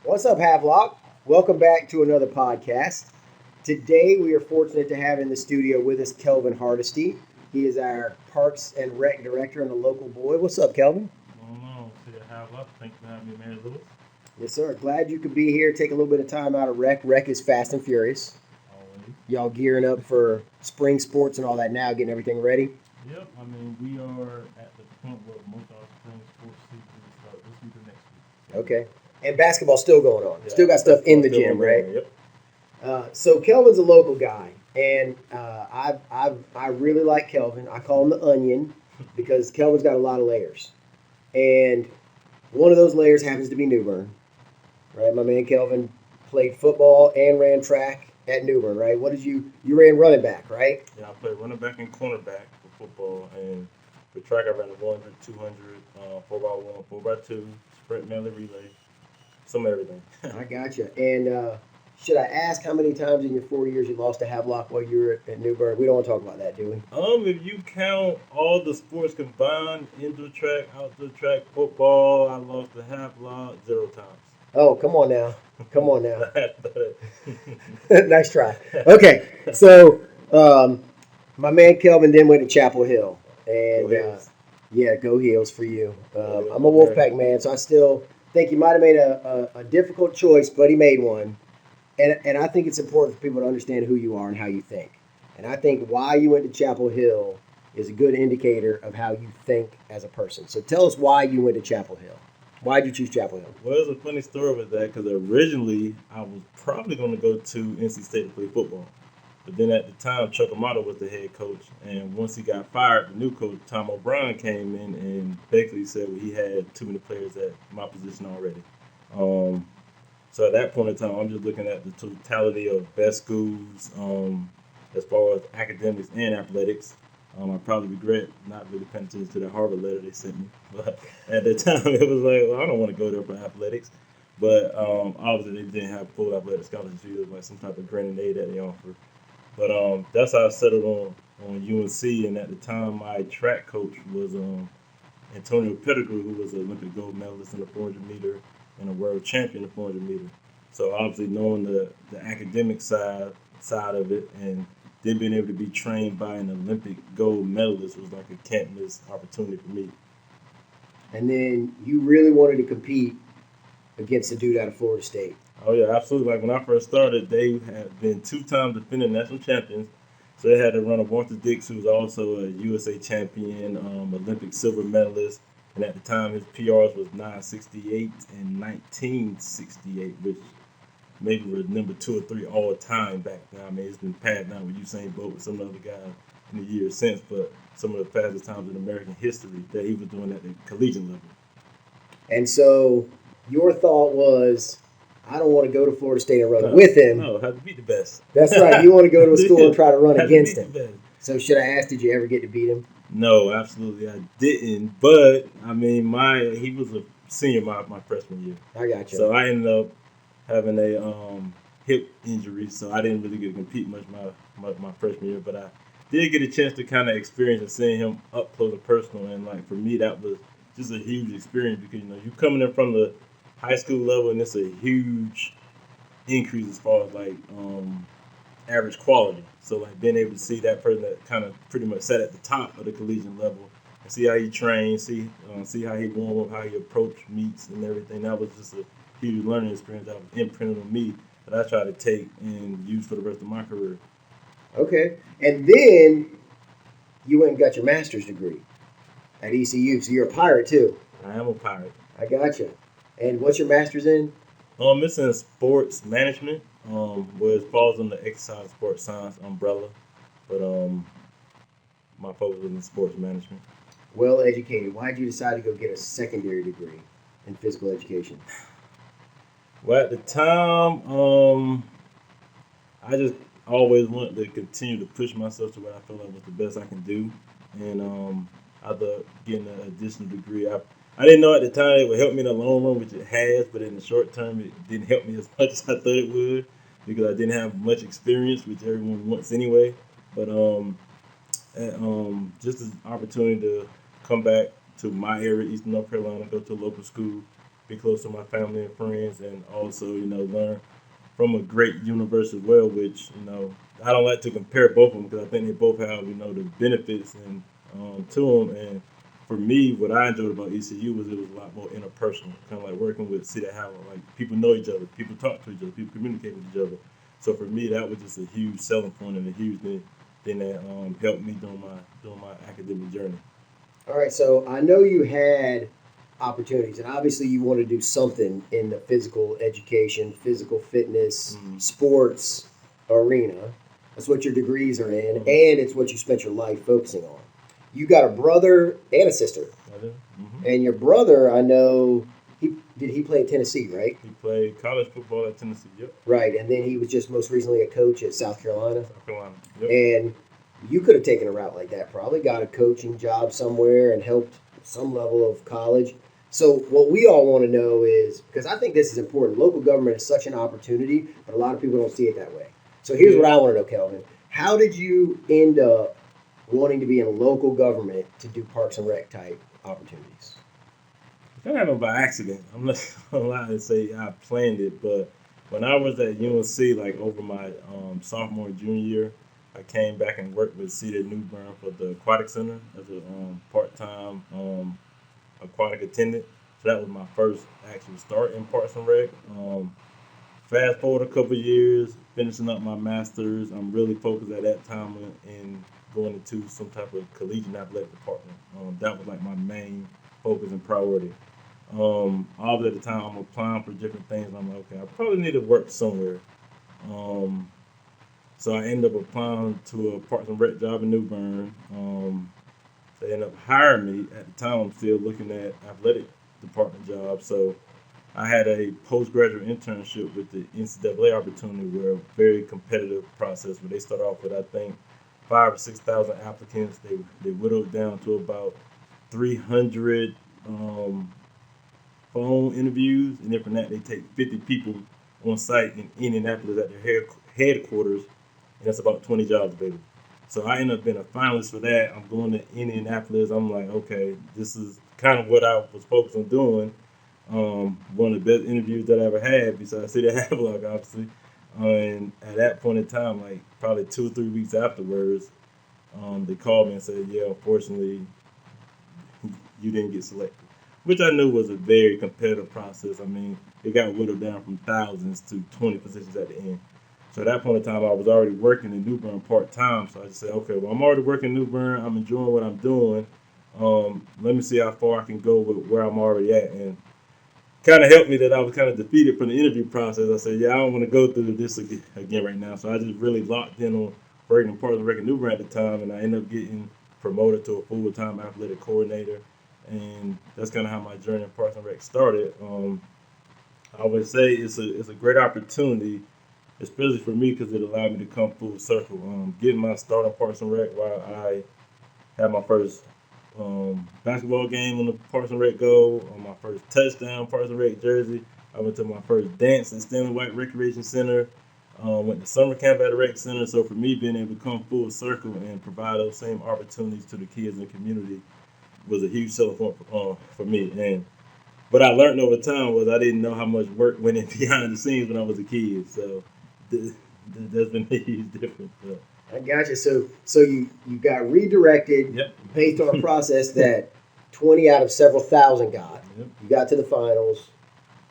What's up, Havelock? Welcome back to another podcast. Today, we are fortunate to have in the studio with us Kelvin Hardesty. He is our Parks and Rec Director and a local boy. What's up, Kelvin? Going on to the Havelock. Thanks for having me, Mary Lewis. Yes, sir. Glad you could be here. Take a little bit of time out of rec. Rec is fast and furious. Always. Y'all gearing up for spring sports and all that now, getting everything ready. Yep. We are at the point where most of our spring sports seasons start this week or next week. Okay. And basketball's still going on. Yeah, Still got stuff in the still gym, going right? on, Yep. So Kelvin's a local guy, and I really like Kelvin. I call him the Onion because Kelvin's got a lot of layers, and one of those layers happens to be New Bern, right? My man Kelvin played football and ran track at New Bern, right? What did you ran running back, right? Yeah, I played running back and cornerback for football, and for track I ran the 100, 200, 4x1, 4x2, sprint, melee, relay, some everything. I got you. And should I ask how many times in your 4 years you lost to Havelock while you were at New Bern? We don't want to talk about that, do we? If you count all the sports combined, indoor track, outdoor track, football, I lost the Havelock 0 times. Oh, come on now. Come on now. But Nice try. Okay, so my man Kelvin then went to Chapel Hill, and Go Heels. yeah, go Heels for you. Heels, I'm a Wolfpack man, so I still think he might have made a difficult choice, but he made one. And I think it's important for people to understand who you are and how you think. And I think why you went to Chapel Hill is a good indicator of how you think as a person. So tell us why you went to Chapel Hill. Why did you choose Chapel Hill? Well, there's a funny story with that because originally I was probably going to go to NC State to play football. But then at the time, Chuck Amato was the head coach. And once he got fired, the new coach, Tom O'Brien, came in and basically said he had too many players at my position already. So at that point in time, I'm just looking at the totality of best schools as far as academics and athletics. I probably regret not really paying attention to the Harvard letter they sent me. But at the time, it was like, well, I don't want to go there for athletics. But obviously, they didn't have full athletic scholarships. It was like some type of grant and aid that they offered. But that's how I settled on UNC. And at the time, my track coach was Antonio Pettigrew, who was an Olympic gold medalist in the 400 meter and a world champion in the 400 meter. So obviously, knowing the academic side of it and then being able to be trained by an Olympic gold medalist was like a can't miss opportunity for me. And then you really wanted to compete against a dude out of Florida State. Oh yeah, absolutely. Like when I first started, they had been 2 times defending national champions. So they had to run a Walter Dix, who was also a USA champion, Olympic silver medalist. And at the time, his PRs was 968 and 1968, which maybe were number 2 or 3 all time back then. It's been passed down with Usain Bolt with some other guys in the years since, but some of the fastest times in American history that he was doing at the collegiate level. And so your thought was, I don't want to go to Florida State and run with him. No, have to beat the best. That's right. You want to go to a school and try to run Have against to him. beat the best. So should I ask, did you ever get to beat him? No, absolutely I didn't. But he was a senior my freshman year. I got you. So I ended up having a hip injury, so I didn't really get to compete much my freshman year. But I did get a chance to kind of experience and seeing him up close and personal. And like for me, that was just a huge experience because you coming in from the high school level, and it's a huge increase as far as like average quality. So like being able to see that person that kind of pretty much sat at the top of the collegiate level and see how he trained, see how he warm up, how he approached meets and everything. That was just a huge learning experience that was imprinted on me that I try to take and use for the rest of my career. Okay. And then you went and got your master's degree at ECU. So you're a pirate too. I am a pirate. I got you. And what's your master's in? It's in sports management, where it falls under exercise and sports science umbrella. But my focus is in sports management. Well educated. Why did you decide to go get a secondary degree in physical education? Well, at the time, I just always wanted to continue to push myself to what I felt like was the best I can do. And I thought getting an additional degree, I didn't know at the time it would help me in the long run, which it has, but in the short term, it didn't help me as much as I thought it would because I didn't have much experience, which everyone wants anyway. But just an opportunity to come back to my area, Eastern North Carolina, go to a local school, be close to my family and friends, and also, learn from a great university as well, which, I don't like to compare both of them because I think they both have, the benefits and to them. And for me, what I enjoyed about ECU was it was a lot more interpersonal, kind of like working with City Havelock. Like people know each other, people talk to each other, people communicate with each other. So for me, that was just a huge selling point and a huge thing that helped me during my academic journey. All right, so I know you had opportunities, and obviously you want to do something in the physical education, physical fitness, sports arena. That's what your degrees are in, and it's what you spent your life focusing on. You got a brother and a sister, and your brother, I know, he play at Tennessee, right? He played college football at Tennessee. Yep. Right, and then he was just most recently a coach at South Carolina. South Carolina. Yep. And you could have taken a route like that, probably got a coaching job somewhere and helped some level of college. So what we all want to know is, because I think this is important, local government is such an opportunity, but a lot of people don't see it that way. So here's what I want to know, Kelvin. How did you end up wanting to be in local government to do Parks and Rec type opportunities? It kind of happened by accident. I'm not allowed to say I planned it, but when I was at UNC, like over my sophomore and junior year, I came back and worked with Cedar New Bern for the aquatic center as a part-time aquatic attendant. So that was my first actual start in Parks and Rec. Fast forward a couple of years, finishing up my master's, I'm really focused at that time in going into some type of collegiate athletic department. That was like my main focus and priority. All at the time, I'm applying for different things. I'm like, okay, I probably need to work somewhere. So I ended up applying to a Parks and Rec job in New Bern. They ended up hiring me. At the time, I'm still looking at athletic department jobs. So I had a postgraduate internship with the NCAA opportunity, where a very competitive process where they start off with, I think, 5,000 or 6,000 applicants. They whittled down to about 300 phone interviews, and then from that they take 50 people on site in Indianapolis at their headquarters, and that's about 20 jobs available. So I ended up being a finalist for that. I'm going to Indianapolis. I'm like, okay, this is kind of what I was focused on doing. One of the best interviews that I ever had, besides City Havelock, obviously. And at that point in time, like probably 2 or 3 weeks afterwards, they called me and said, yeah, unfortunately, you didn't get selected. Which I knew was a very competitive process. I mean, it got whittled down from thousands to 20 positions at the end. So at that point in time, I was already working in New Bern part-time. So I just said, okay, well, I'm already working in New Bern. I'm enjoying what I'm doing. Let me see how far I can go with where I'm already at. And kind of helped me that I was kind of defeated from the interview process. I said, yeah, I don't want to go through this again right now. So I just really locked in on working in Parks and Rec in New Bern at the time. And I ended up getting promoted to a full-time athletic coordinator. And that's kind of how my journey in Parks and Rec started. I would say it's a great opportunity, especially for me, because it allowed me to come full circle. Getting my start in Parks and Rec while I had my first basketball game on the Parks and Rec goal, on my first touchdown Parks and Rec jersey. I went to my first dance at Stanley White Recreation Center. Went to summer camp at the rec center. So for me, being able to come full circle and provide those same opportunities to the kids in the community was a huge selling point for me. And what I learned over time was I didn't know how much work went in behind the scenes when I was a kid. So there's been a huge difference. I got you. So you got redirected based on a process that 20 out of several thousand got. Yep. You got to the finals.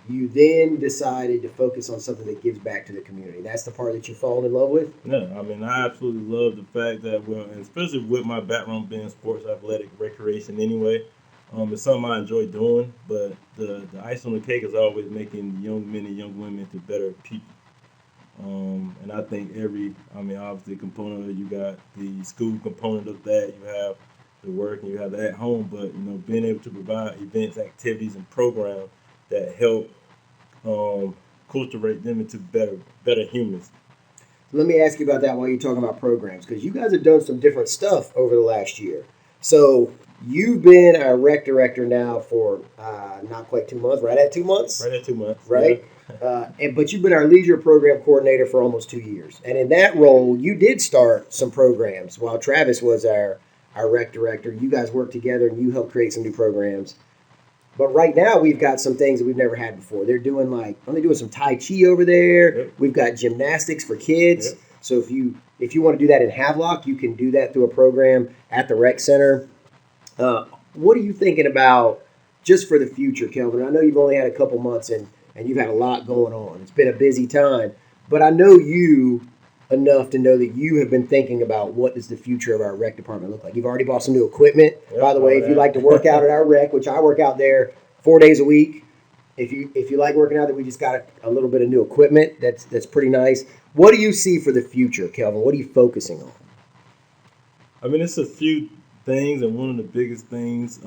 You then decided to focus on something that gives back to the community. That's the part that you've fallen in love with? Yeah, I mean, I absolutely love the fact that, well, and especially with my background being sports, athletic, recreation anyway, it's something I enjoy doing, but the icing on the cake is always making young men and young women to better people. And I think obviously component of it, you got the school component of that, you have the work, and you have the at home, but, being able to provide events, activities, and programs that help cultivate them into better humans. Let me ask you about that while you're talking about programs, because you guys have done some different stuff over the last year. So you've been a rec director now for not quite 2 months, right at 2 months? Right at 2 months. Right? Yeah. But you've been our leisure program coordinator for almost 2 years. And in that role, you did start some programs. While Travis was our rec director, you guys worked together and you helped create some new programs. But right now we've got some things that we've never had before. They're doing some Tai Chi over there. Yep. We've got gymnastics for kids. Yep. So if you want to do that in Havelock, you can do that through a program at the rec center. What are you thinking about just for the future, Kelvin? I know you've only had a couple months and you've had a lot going on. It's been a busy time, but I know you enough to know that you have been thinking about what does the future of our rec department look like. You've already bought some new equipment. Yep, by the way, if you like to work out at our rec, which I work out there 4 days a week, if you like working out there, we just got a little bit of new equipment. That's pretty nice. What do you see for the future, Kelvin? What are you focusing on? I mean, it's a few things, and one of the biggest things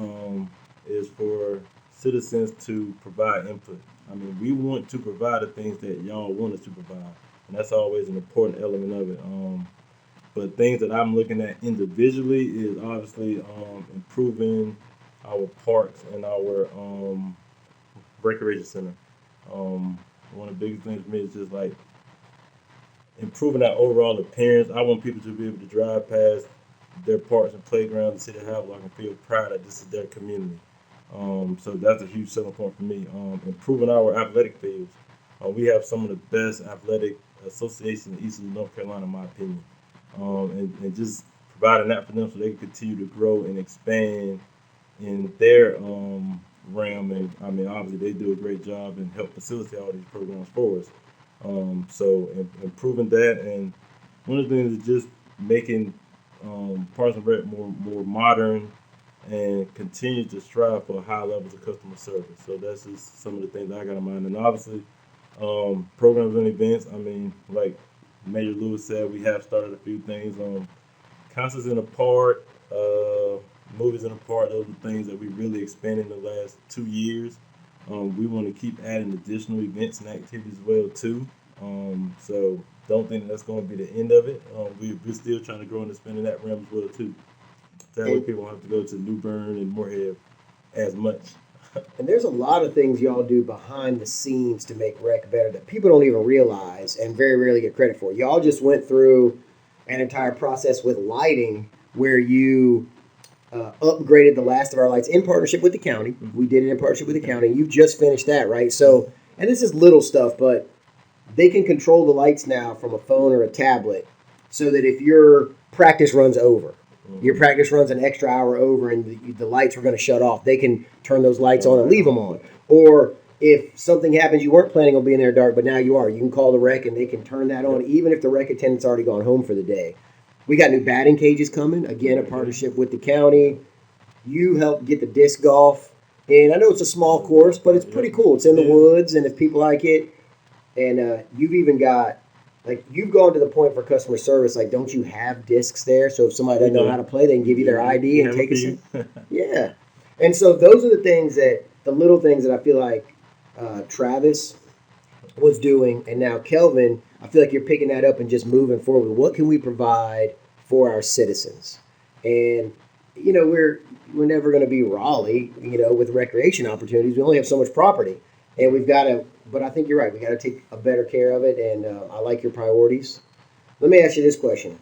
is for citizens to provide input. I mean, we want to provide the things that y'all want us to provide, and that's always an important element of it. But things that I'm looking at individually is obviously improving our parks and our recreation center. One of the biggest things for me is just like improving our overall appearance. I want people to be able to drive past their parks and playgrounds and city Havelock and feel proud that this is their community. So that's a huge selling point for me. Improving our athletic fields. We have some of the best athletic associations in Eastern North Carolina, in my opinion. And just providing that for them so they can continue to grow and expand in their realm. And I mean, obviously, they do a great job and help facilitate all these programs for us. So improving that, and one of the things is just making Parks and Rec more modern and continue to strive for high levels of customer service. So that's just some of the things I got in mind. And obviously, programs and events. I mean, like Major Lewis said, we have started a few things. Concerts in the park, movies in the park. Those are things that we really expanded in the last 2 years. We want to keep adding additional events and activities as well too. So don't think that's going to be the end of it. We're still trying to grow and expand in that realm as well too. That way people don't have to go to New Bern and Moorhead as much. And there's a lot of things y'all do behind the scenes to make rec better that people don't even realize and very rarely get credit for. Y'all just went through an entire process with lighting where you upgraded the last of our lights in partnership with the county. We did it in partnership with the county. You just finished that, right? So, and this is little stuff, but they can control the lights now from a phone or a tablet so that if your practice runs over, your practice runs an extra hour over and the lights were going to shut off, they can turn those lights on and leave them on. Or if something happens, you weren't planning on being there dark, but now you are. You can call the rec and they can turn that on even if the rec attendant's already gone home for the day. We got new batting cages coming, again, a partnership with the county. You helped get the disc golf. And I know it's a small course, but it's pretty cool. It's in the woods, and if people like it, and you've even got, like, you've gone to the point for customer service, like, don't you have discs there? So if somebody doesn't know how to play, they can give you their ID and take a Yeah. And so those are the little things that I feel like Travis was doing, and now Kelvin, I feel like you're picking that up and just moving forward. What can we provide for our citizens? And, you know, we're never going to be Raleigh, you know, with recreation opportunities. We only have so much property, and we've got to, but I think you're right. We got to take a better care of it, and I like your priorities. Let me ask you this question.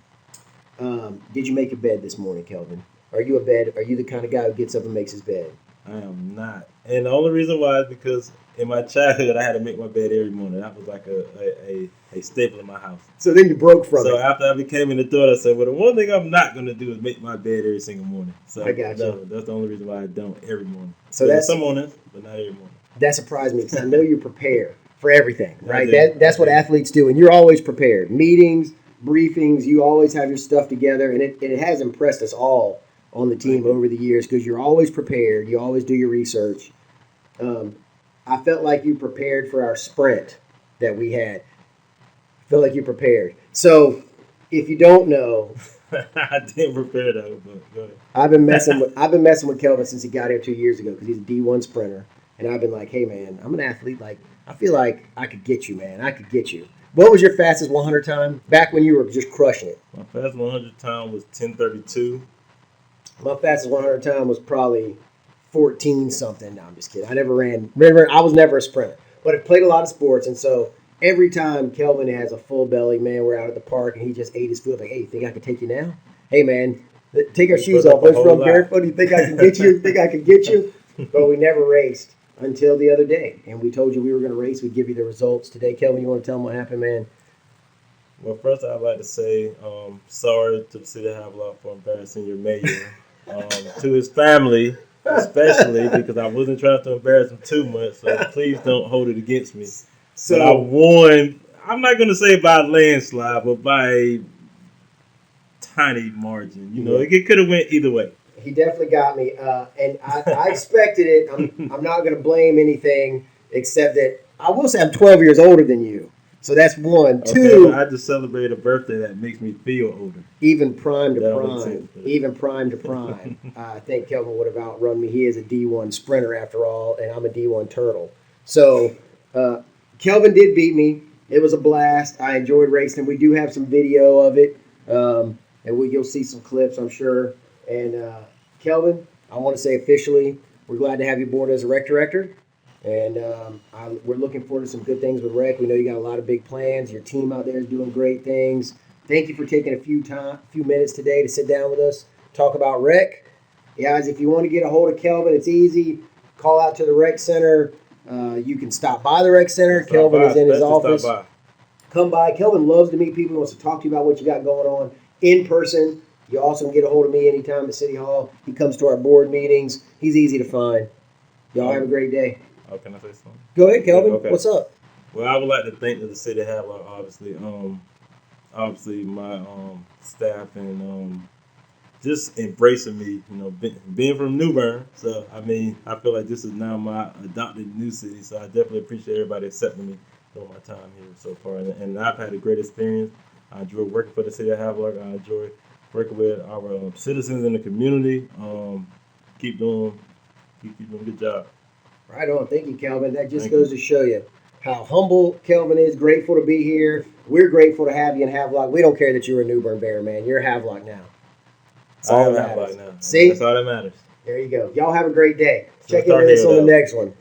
Did you make your bed this morning, Kelvin? Are you the kind of guy who gets up and makes his bed? I am not. And the only reason why is because in my childhood, I had to make my bed every morning. That was like a staple in my house. So then you broke from it. So after I became an adult, I said, well, the one thing I'm not going to do is make my bed every single morning. So I got you. No, that's the only reason why I don't every morning. So that's some mornings, but not every morning. That surprised me because I know you prepare for everything, right? I do. That's what athletes do, and you're always prepared. Meetings, briefings, you always have your stuff together, and it has impressed us all on the team over the years because you're always prepared. You always do your research. I felt like you prepared for our sprint that we had. I felt like you prepared. So if you don't know, I didn't prepare though, but go ahead. I've been messing with Kelvin since he got here 2 years ago because he's a D1 sprinter, and I've been like, hey man, I'm an athlete. Like I feel like I could get you, man. I could get you. What was your fastest 100 time back when you were just crushing it? My fastest 100 time was 10:32. My fastest 100 time was probably 14 something. No, I'm just kidding. I never ran. Remember, I was never a sprinter, but I played a lot of sports, and so every time Kelvin has a full belly, man, we're out at the park, and he just ate his food. Like, hey, you think I can take you now? Hey, man, take our shoes off. Let's run barefoot. You think I can get you? Think I can get you? but we never raced until the other day. And we told you we were going to race. We'd give you the results today. Kelvin, you want to tell them what happened, man? Well, first I'd like to say sorry to the city of Havelock for embarrassing your mayor. To his family, especially, because I wasn't trying to embarrass him too much, so please don't hold it against me. So but I won, I'm not going to say by a landslide, but by a tiny margin. You know, it could have went either way. He definitely got me, and I expected it. I'm not going to blame anything except that I will say I'm 12 years older than you. So that's one. Okay, Two, I just celebrated a birthday that makes me feel older. Even prime to That'll prime. Even prime to prime. I think Kelvin would have outrun me. He is a D1 sprinter after all, and I'm a D1 turtle. So Kelvin did beat me. It was a blast. I enjoyed racing. We do have some video of it, and you'll see some clips, I'm sure. And Kelvin, I want to say officially, we're glad to have you aboard as a rec director. And we're looking forward to some good things with rec. We know you got a lot of big plans. Your team out there is doing great things. Thank you for taking a few minutes today to sit down with us, talk about rec. Guys, if you want to get a hold of Kelvin, it's easy. Call out to the rec center. You can stop by the rec center. Kelvin is in his office. Come by. Kelvin loves to meet people. He wants to talk to you about what you got going on in person. You also can get a hold of me anytime at City Hall. He comes to our board meetings. He's easy to find. Y'all have a great day. Oh, can I say something? Go ahead, Kelvin. Okay. What's up? Well, I would like to thank the city of Havelock, obviously my staff and just embracing me. You know, being from New Bern, so I mean, I feel like this is now my adopted new city. So I definitely appreciate everybody accepting me during my time here so far, and I've had a great experience. I enjoy working for the city of Havelock. I enjoy working with our citizens in the community. Keep doing a good job. Right on. Thank you, Kelvin. That just goes to show you how humble Kelvin is, grateful to be here. We're grateful to have you in Havelock. We don't care that you're a New Bern Bear, man. You're Havelock now. That's all that matters. Now. See? That's all that matters. There you go. Y'all have a great day. Check in with us on the next one.